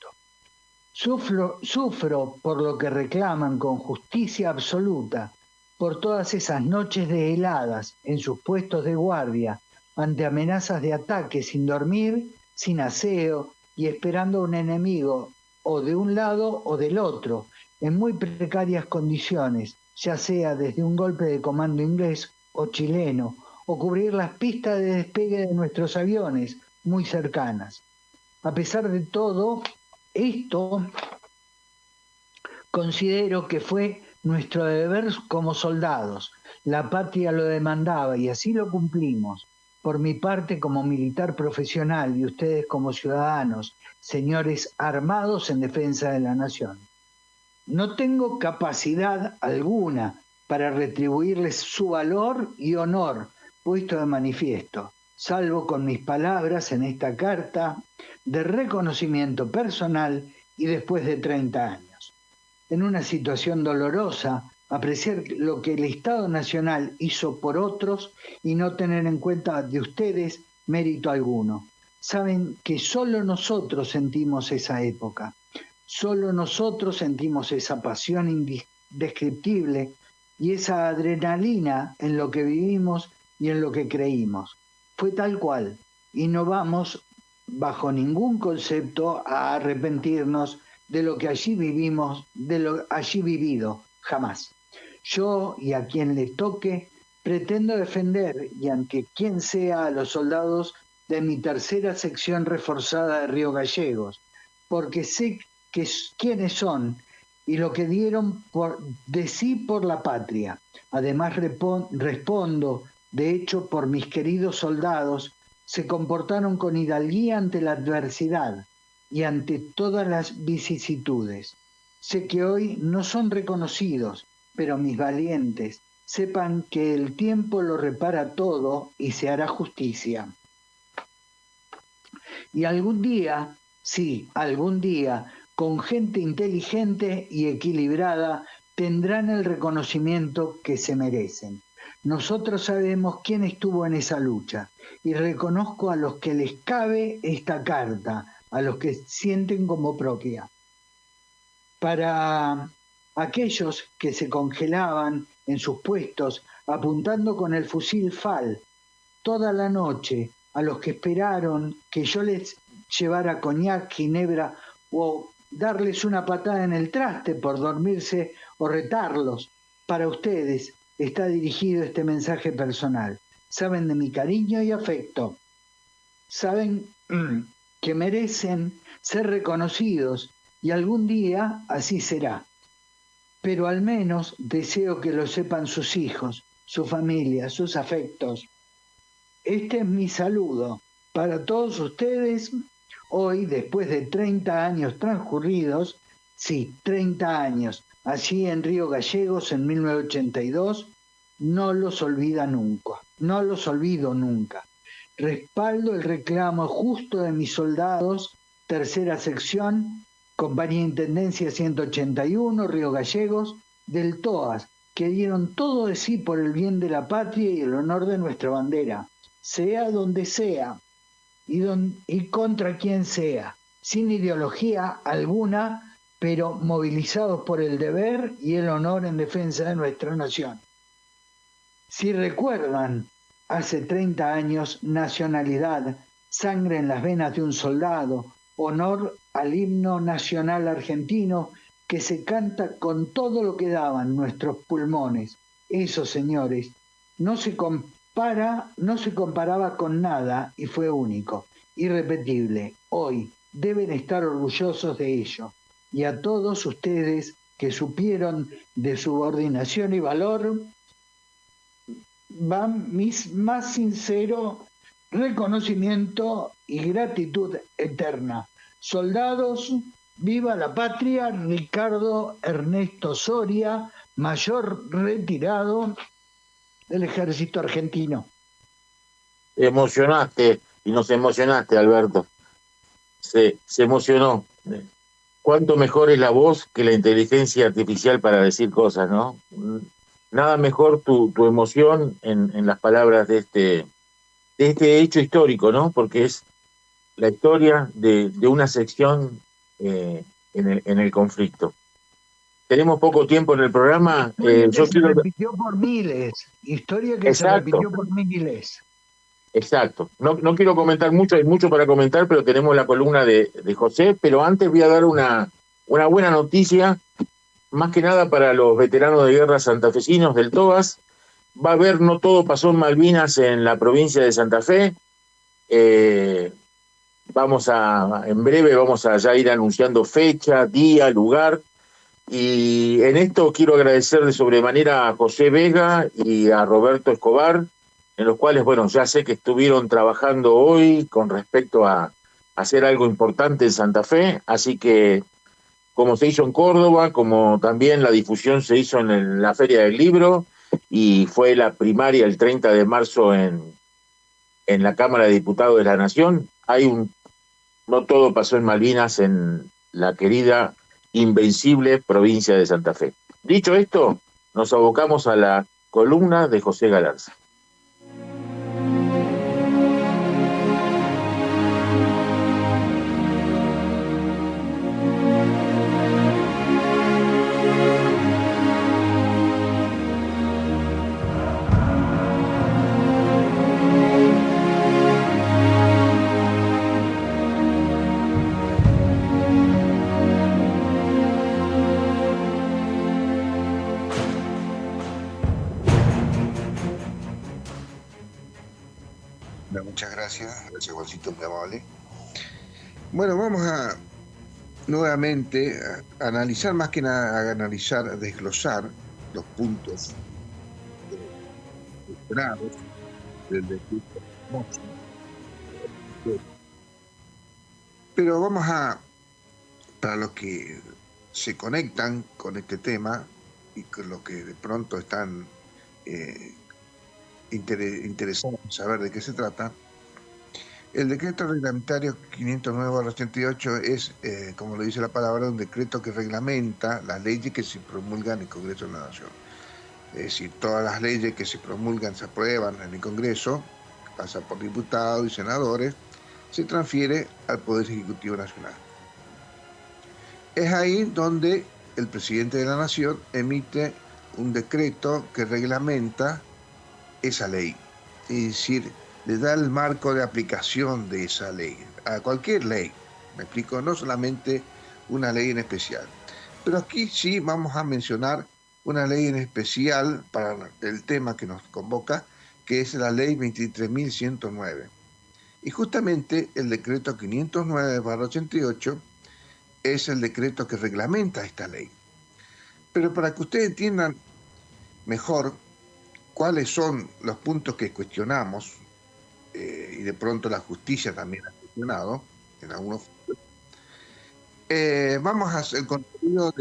Sufro por lo que reclaman con justicia absoluta, por todas esas noches de heladas en sus puestos de guardia, ante amenazas de ataque sin dormir, sin aseo y esperando a un enemigo o de un lado o del otro, en muy precarias condiciones, ya sea desde un golpe de comando inglés o chileno, o cubrir las pistas de despegue de nuestros aviones muy cercanas. A pesar de todo esto, considero que fue nuestro deber como soldados. La patria lo demandaba y así lo cumplimos. Por mi parte, como militar profesional y ustedes como ciudadanos, señores armados en defensa de la nación. No tengo capacidad alguna para retribuirles su valor y honor puesto de manifiesto, salvo con mis palabras en esta carta de reconocimiento personal y después de 30 años. En una situación dolorosa, apreciar lo que el Estado Nacional hizo por otros y no tener en cuenta de ustedes mérito alguno. Saben que solo nosotros sentimos esa época, solo nosotros sentimos esa pasión indescriptible y esa adrenalina en lo que vivimos y en lo que creímos. Fue tal cual, y no vamos bajo ningún concepto a arrepentirnos de lo que allí vivimos, de lo allí vivido, jamás. Yo y a quien le toque, pretendo defender, y ante quien sea, a los soldados de mi tercera sección reforzada de Río Gallegos, porque sé quiénes son y lo que dieron de sí por la patria. Además respondo, de hecho, por mis queridos soldados, se comportaron con hidalguía ante la adversidad y ante todas las vicisitudes. Sé que hoy no son reconocidos, pero mis valientes, sepan que el tiempo lo repara todo y se hará justicia. Y algún día, sí, algún día, con gente inteligente y equilibrada, tendrán el reconocimiento que se merecen. Nosotros sabemos quién estuvo en esa lucha y reconozco a los que les cabe esta carta, a los que sienten como propia. Para aquellos que se congelaban en sus puestos apuntando con el fusil FAL toda la noche, a los que esperaron que yo les llevara coñac, ginebra o darles una patada en el traste por dormirse o retarlos, para ustedes está dirigido este mensaje personal. Saben de mi cariño y afecto. Saben que merecen ser reconocidos y algún día así será. Pero al menos deseo que lo sepan sus hijos, su familia, sus afectos. Este es mi saludo para todos ustedes hoy, después de 30 años transcurridos, sí, 30 años, allí en Río Gallegos en 1982, no los olvido nunca. Respaldo el reclamo justo de mis soldados, tercera sección, Compañía Intendencia 181, Río Gallegos, del TOAS, que dieron todo de sí por el bien de la patria y el honor de nuestra bandera, sea donde sea y contra quien sea, sin ideología alguna, pero movilizados por el deber y el honor en defensa de nuestra nación. Si recuerdan, hace 30 años, nacionalidad, sangre en las venas de un soldado, honor al himno nacional argentino que se canta con todo lo que daban nuestros pulmones. Eso, señores, no se comparaba con nada y fue único, irrepetible. Hoy deben estar orgullosos de ello. Y a todos ustedes que supieron de subordinación y valor, va mi más sincero reconocimiento y gratitud eterna. Soldados, viva la patria. Ricardo Ernesto Soria, mayor retirado del ejército argentino. Emocionaste y nos emocionaste, Alberto. Se emocionó. Cuánto mejor es la voz que la inteligencia artificial para decir cosas, ¿no? Nada mejor tu emoción en las palabras de este hecho histórico, ¿no? Porque es la historia de una sección en el conflicto. Tenemos poco tiempo en el programa. Yo quiero... Se repitió por miles. Historia que Exacto. Se repitió por miles. Exacto. No quiero comentar mucho, hay mucho para comentar, pero tenemos la columna de José. Pero antes voy a dar una buena noticia, más que nada para los veteranos de guerra santafesinos del TOAS. Va a haber No Todo Pasó en Malvinas en la provincia de Santa Fe. En breve vamos a ya ir anunciando fecha, día, lugar. Y en esto quiero agradecer de sobremanera a José Vega y a Roberto Escobar, en los cuales, bueno, ya sé que estuvieron trabajando hoy con respecto a hacer algo importante en Santa Fe, así que como se hizo en Córdoba, como también la difusión se hizo en la Feria del Libro, y fue la primaria el 30 de marzo en la Cámara de Diputados de la Nación, hay No Todo Pasó en Malvinas en la querida invencible provincia de Santa Fe. Dicho esto, nos abocamos a la columna de José Galarza. Muchas gracias Juancito, muy amable. Bueno, vamos a nuevamente a analizar, más que nada a analizar, a desglosar los puntos del decreto. Pero vamos para los que se conectan con este tema y con los que de pronto están interesados en saber de qué se trata, el decreto reglamentario 509/88 es, como lo dice la palabra, un decreto que reglamenta las leyes que se promulgan en el Congreso de la Nación. Es decir, todas las leyes que se promulgan, se aprueban en el Congreso, pasan por diputados y senadores, se transfiere al Poder Ejecutivo Nacional. Es ahí donde el presidente de la Nación emite un decreto que reglamenta esa ley. Es decir, le da el marco de aplicación de esa ley, a cualquier ley. Me explico, no solamente una ley en especial. Pero aquí sí vamos a mencionar una ley en especial para el tema que nos convoca, que es la ley 23.109. Y justamente el decreto 509/88 es el decreto que reglamenta esta ley. Pero para que ustedes entiendan mejor cuáles son los puntos que cuestionamos, y de pronto la justicia también ha cuestionado en algunos puntos, vamos a hacer el contenido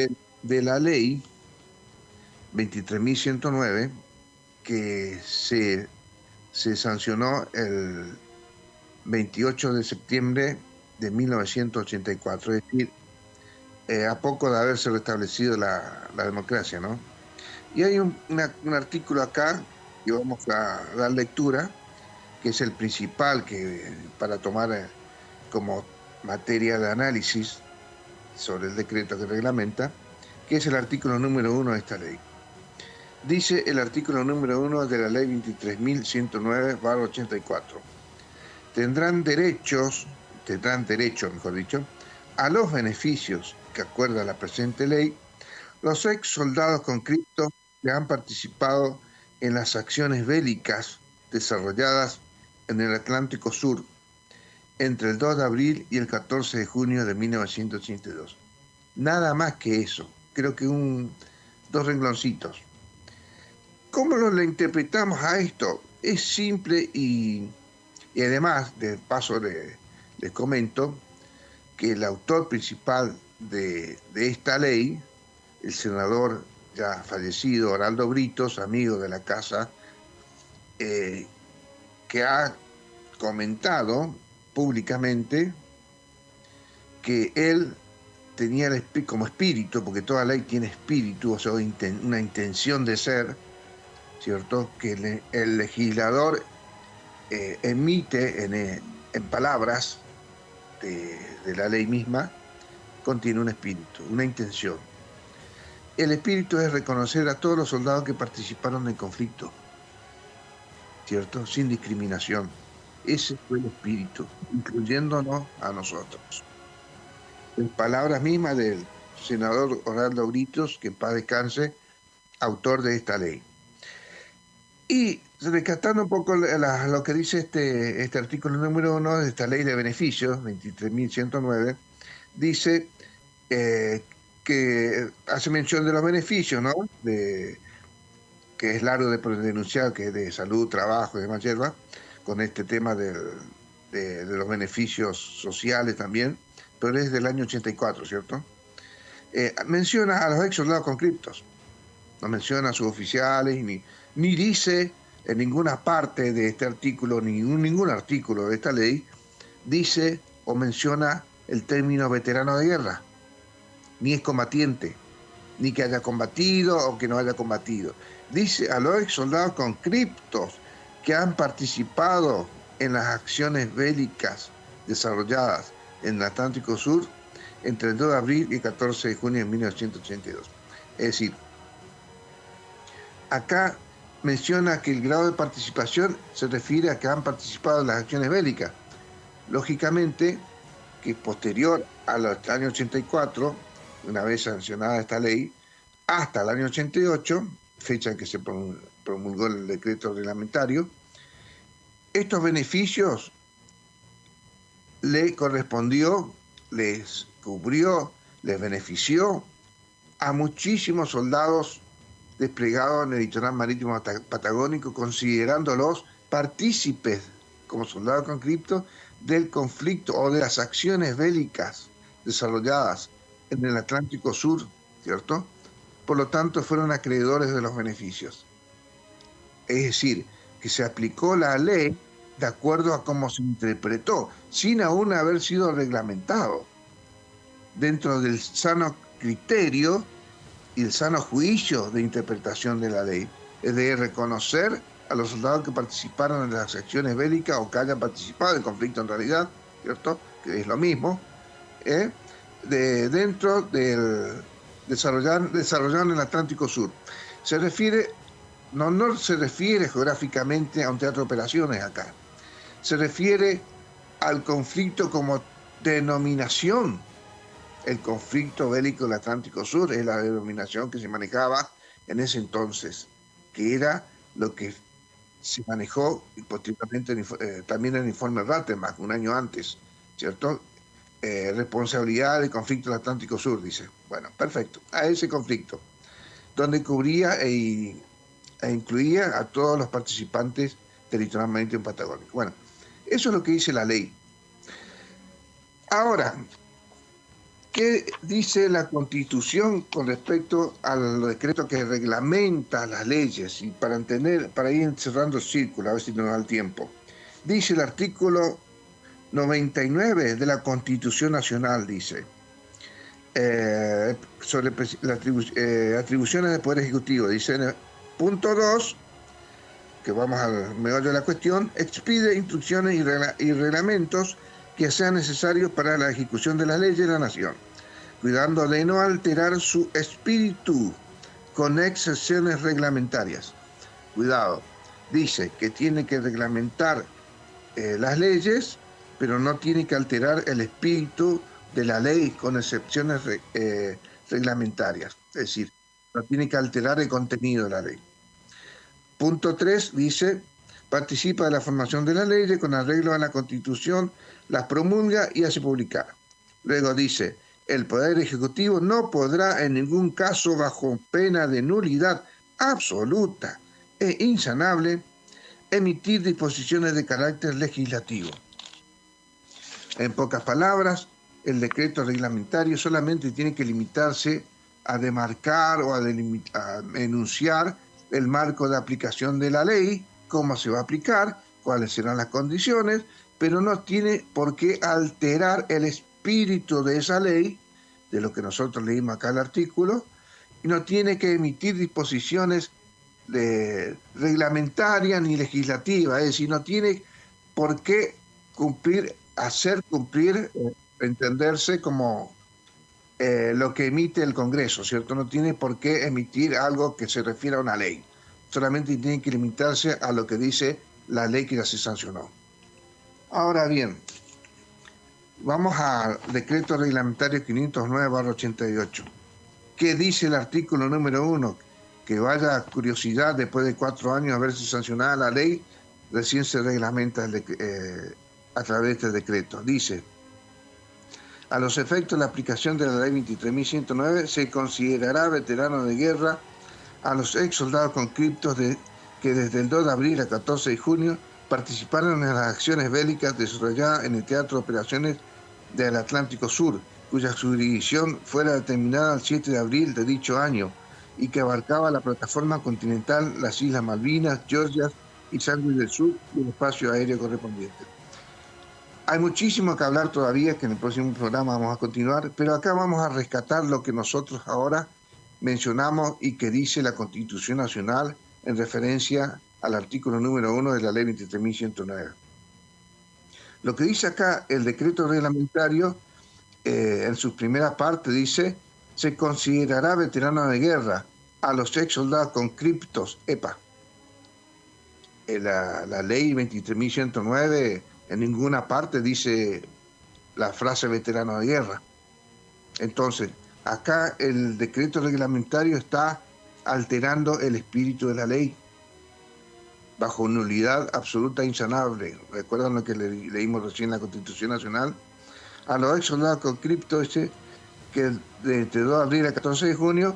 de la ley 23.109 que se sancionó el 28 de septiembre de 1984, es decir, a poco de haberse restablecido la democracia, ¿no? Y hay un artículo acá que vamos a dar lectura, que es el principal para tomar como materia de análisis sobre el decreto que reglamenta, que es el artículo número 1 de esta ley. Dice el artículo número 1 de la ley 23.109/84. Tendrán derecho, mejor dicho, a los beneficios que acuerda la presente ley los ex soldados conscriptos que han participado en las acciones bélicas desarrolladas en el Atlántico Sur entre el 2 de abril y el 14 de junio de 1982. Nada más que eso, creo que 2 rengloncitos. ¿Cómo lo interpretamos a esto? Es simple y además, de paso les comento que el autor principal de esta ley, el senador ya fallecido Oraldo Britos, amigo de la casa, que ha comentado públicamente que él tenía como espíritu, porque toda ley tiene espíritu, o sea, una intención de ser, ¿cierto? Que el legislador emite en palabras de la ley misma, contiene un espíritu, una intención. El espíritu es reconocer a todos los soldados que participaron del conflicto, ¿cierto? Sin discriminación. Ese fue el espíritu, incluyéndonos a nosotros. En palabras mismas del senador Oraldo Britos, que en paz descanse, autor de esta ley. Y rescatando un poco lo que dice este artículo número 1 de esta ley de beneficios, 23.109, dice que hace mención de los beneficios, ¿no? Que es largo de denunciar, que es de salud, trabajo y demás hierba, con este tema de los beneficios sociales también, pero es del año 84, ¿cierto? Menciona a los ex soldados conscriptos, no menciona a sus oficiales, ni dice en ninguna parte de este artículo, ningún artículo de esta ley, dice o menciona el término veterano de guerra, ni es combatiente, ni que haya combatido o que no haya combatido. Dice a los ex soldados conscriptos que han participado en las acciones bélicas desarrolladas en el Atlántico Sur entre el 2 de abril y el 14 de junio de 1982. Es decir, acá menciona que el grado de participación se refiere a que han participado en las acciones bélicas. Lógicamente, que posterior al año 84, una vez sancionada esta ley, hasta el año 88, fecha en que se promulgó el decreto reglamentario, estos beneficios le correspondió, les cubrió, les benefició a muchísimos soldados desplegados en el litoral marítimo patagónico, considerándolos partícipes como soldados conscriptos del conflicto o de las acciones bélicas desarrolladas en el Atlántico Sur, ¿cierto? Por lo tanto, fueron acreedores de los beneficios. Es decir, que se aplicó la ley de acuerdo a cómo se interpretó, sin aún haber sido reglamentado, dentro del sano criterio y el sano juicio de interpretación de la ley, de reconocer a los soldados que participaron en las acciones bélicas o que hayan participado en conflicto en realidad, ¿cierto? Que es lo mismo, dentro del desarrollar en el Atlántico Sur. Se refiere, no se refiere geográficamente a un teatro de operaciones acá, se refiere al conflicto como denominación. El conflicto bélico del Atlántico Sur es la denominación que se manejaba en ese entonces, que era lo que se manejó y posteriormente también en el informe Rattenbach, un año antes, ¿cierto? Responsabilidad del conflicto del Atlántico Sur, dice. Bueno, perfecto. A ese conflicto, donde cubría e incluía a todos los participantes territorialmente en Patagónica. Bueno, eso es lo que dice la ley. Ahora, ¿qué dice la Constitución con respecto a los decretos que reglamenta las leyes? Y para ir cerrando el círculo, a ver si nos da el tiempo. Dice el artículo 99 de la Constitución Nacional, dice, sobre las atribuciones del Poder Ejecutivo, dice en el punto 2, que vamos al meollo de la cuestión, expide instrucciones y reglamentos que sean necesarios para la ejecución de las leyes de la Nación, cuidando de no alterar su espíritu con excepciones reglamentarias. Cuidado, dice que tiene que reglamentar las leyes, pero no tiene que alterar el espíritu de la ley con excepciones reglamentarias. Es decir, no tiene que alterar el contenido de la ley. Punto 3 dice, participa de la formación de las leyes con arreglo a la Constitución, las promulga y hace publicar. Luego dice, el Poder Ejecutivo no podrá en ningún caso, bajo pena de nulidad absoluta e insanable, emitir disposiciones de carácter legislativo. En pocas palabras, el decreto reglamentario solamente tiene que limitarse a demarcar o a enunciar el marco de aplicación de la ley, cómo se va a aplicar, cuáles serán las condiciones, pero no tiene por qué alterar el espíritu de esa ley, de lo que nosotros leímos acá el artículo, y no tiene que emitir disposiciones reglamentarias ni legislativas, es decir, no tiene por qué hacer cumplir, entenderse como lo que emite el Congreso, ¿cierto? No tiene por qué emitir algo que se refiera a una ley, solamente tiene que limitarse a lo que dice la ley que ya se sancionó. Ahora bien, vamos al decreto reglamentario 509/88. ¿Qué dice el artículo número 1? Que vaya a curiosidad, después de 4 años haberse sancionada la ley, recién se reglamenta a través de este decreto. Dice, a los efectos de la aplicación de la ley 23.109 se considerará veterano de guerra a los ex soldados conscriptos que desde el 2 de abril al 14 de junio participaron en las acciones bélicas desarrolladas en el Teatro de Operaciones del Atlántico Sur, cuya jurisdicción fuera determinada el 7 de abril de dicho año y que abarcaba la plataforma continental, las Islas Malvinas, Georgia y Sandwich del Sur y el espacio aéreo correspondiente. Hay muchísimo que hablar todavía, que en el próximo programa vamos a continuar, pero acá vamos a rescatar lo que nosotros ahora mencionamos y que dice la Constitución Nacional en referencia al artículo número 1 de la ley 23.109. Lo que dice acá el decreto reglamentario, en su primera parte dice, se considerará veterano de guerra a los ex soldados conscriptos, EPA. La ley 23.109 en ninguna parte dice la frase veterano de guerra. Entonces, acá el decreto reglamentario está alterando el espíritu de la ley bajo nulidad absoluta e insanable. ¿Recuerdan lo que leímos recién en la Constitución Nacional? A los ex soldados conscriptos que desde 2 de abril a 14 de junio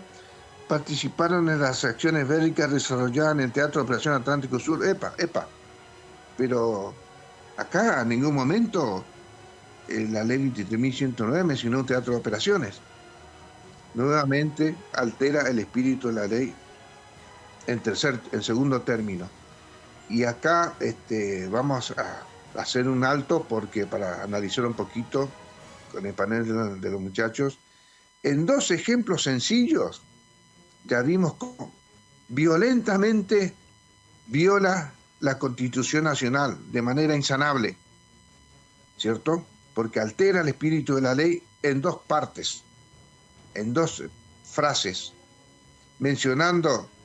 participaron en las acciones bélicas desarrolladas en el Teatro de Operación Atlántico Sur, EPA. Pero acá en ningún momento la ley 23.109 mencionó un teatro de operaciones. Nuevamente altera el espíritu de la ley en segundo término. Y acá vamos a hacer un alto porque para analizar un poquito con el panel de los muchachos, en 2 ejemplos sencillos ya vimos cómo violentamente viola la Constitución Nacional de manera insanable, ¿cierto? Porque altera el espíritu de la ley en dos partes, en dos frases,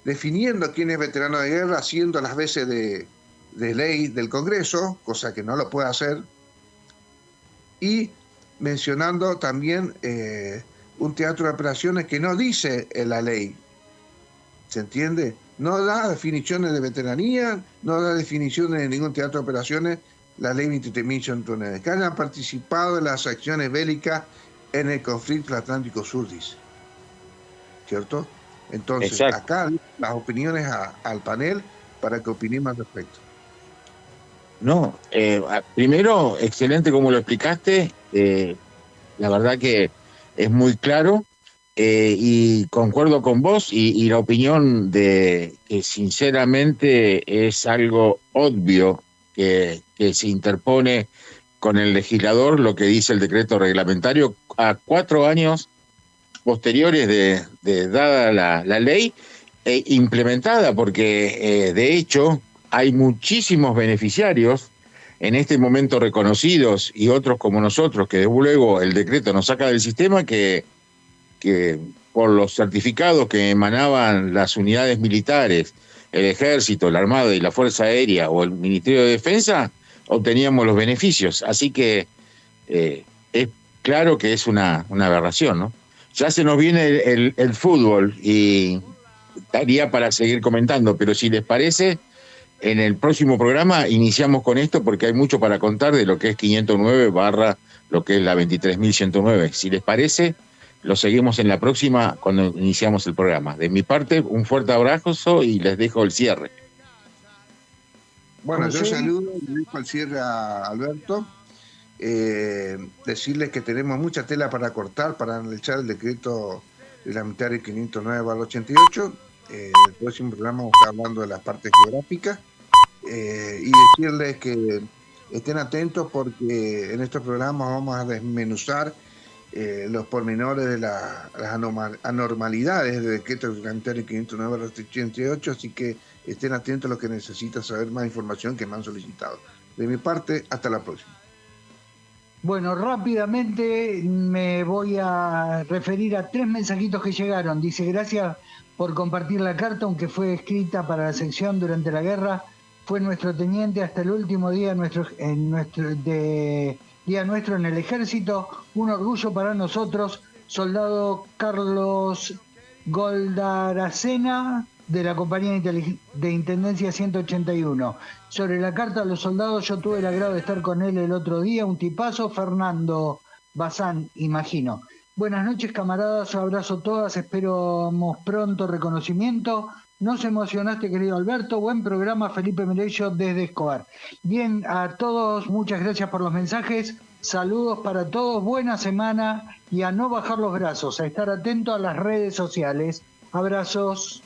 definiendo quién es veterano de guerra, haciendo las veces de ley del Congreso, cosa que no lo puede hacer, y mencionando también un teatro de operaciones que no dice en la ley, ¿se entiende? No da definiciones de veteranía, no da definiciones de ningún teatro de operaciones, la ley 23.109, que hayan participado en las acciones bélicas en el conflicto Atlántico Sur, dice, ¿cierto? Entonces, exacto, acá las opiniones al panel para que opinemos al respecto. No, primero, excelente como lo explicaste, la verdad que es muy claro, y concuerdo con vos y la opinión de que sinceramente es algo obvio que se interpone con el legislador lo que dice el decreto reglamentario a 4 años posteriores de dada la ley implementada, porque de hecho hay muchísimos beneficiarios en este momento reconocidos y otros como nosotros, que luego el decreto nos saca del sistema, que por los certificados que emanaban las unidades militares, el Ejército, la Armada y la Fuerza Aérea o el Ministerio de Defensa, obteníamos los beneficios. Así que es claro que es una aberración, ¿no? Ya se nos viene el fútbol y estaría para seguir comentando, pero si les parece, en el próximo programa iniciamos con esto porque hay mucho para contar de lo que es 509 barra lo que es la 23.109. Si les parece, lo seguimos en la próxima cuando iniciamos el programa. De mi parte, un fuerte abrazo y les dejo el cierre. Bueno, yo saludo y le dejo el cierre a Alberto. Decirles que tenemos mucha tela para cortar, para analizar el decreto reglamentario 509/88. El próximo programa vamos a estar hablando de las partes geográficas, y decirles que estén atentos porque en estos programas vamos a desmenuzar los pormenores de las anormalidades del decreto reglamentario 509/88, así que estén atentos a los que necesitan saber más información que me han solicitado. De mi parte, hasta la próxima. Bueno, rápidamente me voy a referir a 3 mensajitos que llegaron. Dice, gracias por compartir la carta, aunque fue escrita para la sección durante la guerra. Fue nuestro teniente hasta el último día nuestro en el ejército. Un orgullo para nosotros, soldado Carlos Goldaracena, de la compañía de Intendencia 181. Sobre la carta a los soldados, yo tuve el agrado de estar con él el otro día, un tipazo, Fernando Bazán, imagino. Buenas noches, camaradas, abrazo a todas, esperamos pronto reconocimiento. Nos emocionaste, querido Alberto, buen programa, Felipe Merello desde Escobar. Bien, a todos, muchas gracias por los mensajes, saludos para todos, buena semana y a no bajar los brazos, a estar atento a las redes sociales. Abrazos.